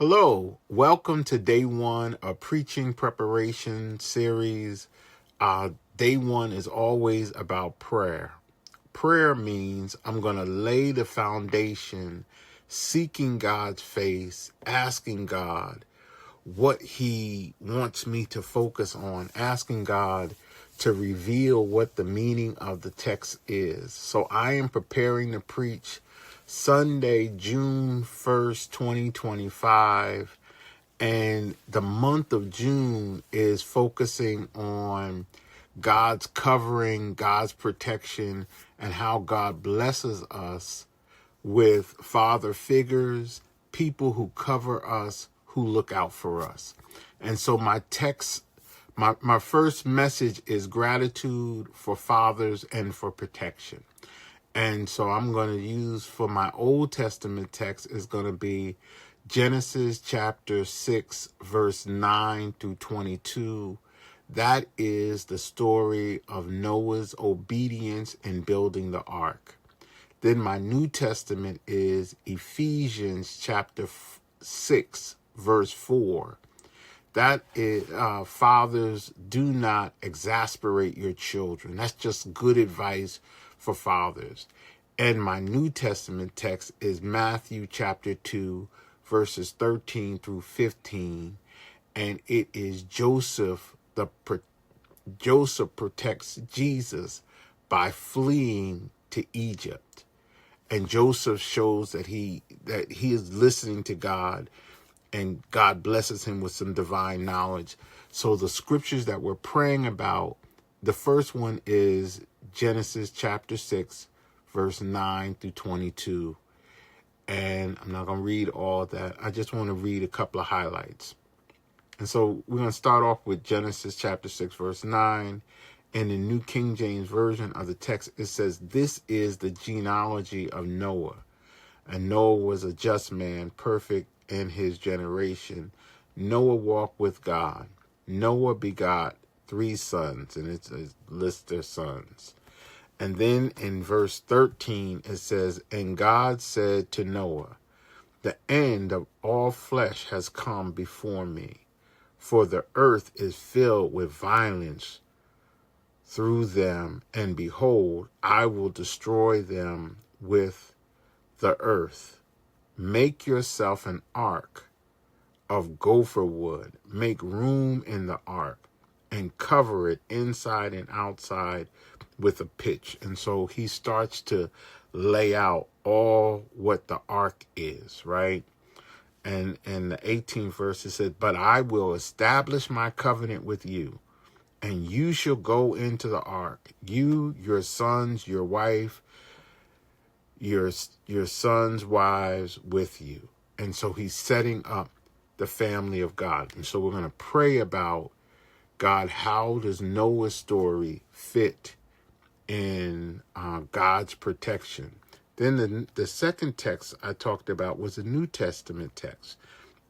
Hello, welcome to day one of preaching preparation series. Day one is always about prayer. Prayer means I'm going to lay the foundation, seeking God's face, asking God what he wants me to focus on, asking God to reveal what the meaning of the text is. So I am preparing to preach Sunday, June 1st, 2025. And the month of June is focusing on God's covering, God's protection, and how God blesses us with father figures, people who cover us, who look out for us. And so my first message is gratitude for fathers and for protection. And so I'm going to use for my Old Testament text is going to be Genesis chapter 6, verse 9 through 22. That is the story of Noah's obedience in building the ark. Then my New Testament is Ephesians chapter 6, verse 4. That is, fathers, do not exasperate your children. That's just good advice for fathers. And my New Testament text is Matthew chapter 2, verses 13 through 15. And it is Joseph protects Jesus by fleeing to Egypt. And Joseph shows that he is listening to God, and God blesses him with some divine knowledge. So the scriptures that we're praying about, the first one is Genesis chapter 6, verse 9 through 22. And I'm not going to read all of that. I just want to read a couple of highlights. And so we're going to start off with Genesis chapter 6, verse 9. In the New King James Version of the text, it says, "This is the genealogy of Noah. And Noah was a just man, perfect in his generation. Noah walked with God. Noah begot 3 sons," and it lists their sons. And then in verse 13, it says, "And God said to Noah, the end of all flesh has come before me, for the earth is filled with violence through them, and behold, I will destroy them with the earth. Make yourself an ark of gopher wood. Make room in the ark, and cover it inside and outside with a pitch." And so he starts to lay out all what the ark is, right? And in the 18th verse, it says, "But I will establish my covenant with you, and you shall go into the ark, you, your sons, your wife, your sons' wives with you." And so he's setting up the family of God. And so we're going to pray about, God, how does Noah's story fit in God's protection? Then the second text I talked about was a New Testament text,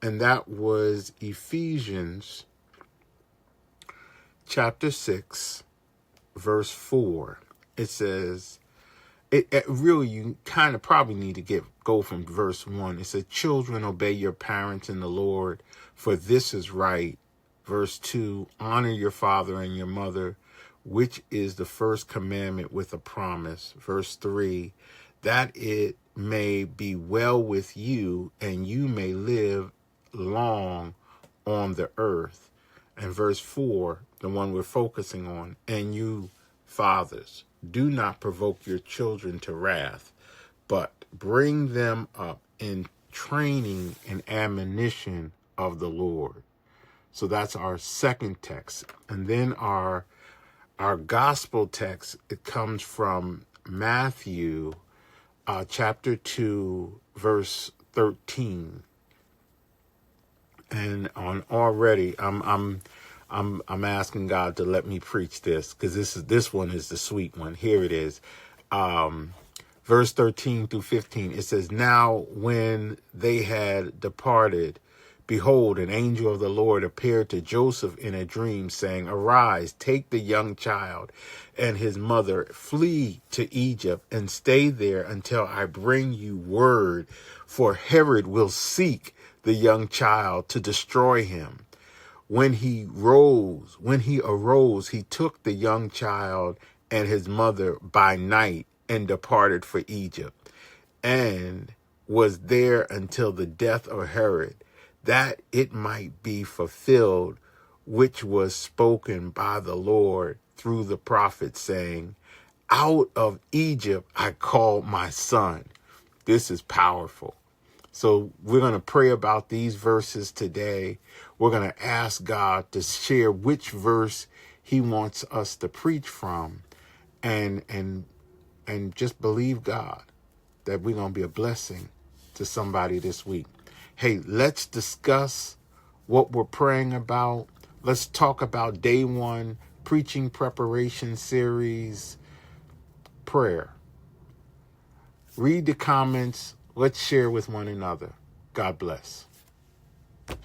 and that was Ephesians chapter 6, verse 4. It says, it really, you kind of probably need to go from verse 1. It says, "Children, obey your parents in the Lord, for this is right." Verse 2, "Honor your father and your mother, which is the first commandment with a promise." Verse 3, "That it may be well with you, and you may live long on the earth." And verse 4, the one we're focusing on, "And you, fathers, do not provoke your children to wrath, but bring them up in training and admonition of the Lord." So that's our second text. And then our gospel text, it comes from Matthew chapter 2, verse 13. And on already, I'm asking God to let me preach this, because this one is the sweet one. Here it is. Verse 13 through 15. It says, "Now when they had departed, behold, an angel of the Lord appeared to Joseph in a dream, saying, 'Arise, take the young child and his mother, flee to Egypt, and stay there until I bring you word, for Herod will seek the young child to destroy him. When he arose, he took the young child and his mother by night and departed for Egypt, and was there until the death of Herod, that it might be fulfilled, which was spoken by the Lord through the prophet, saying, out of Egypt I called my son. This is powerful. So we're going to pray about these verses today. We're going to ask God to share which verse he wants us to preach from, and just believe God that we're going to be a blessing to somebody this week. Hey, let's discuss what we're praying about. Let's talk about day 1 preaching preparation series, prayer. Read the comments. Let's share with one another. God bless.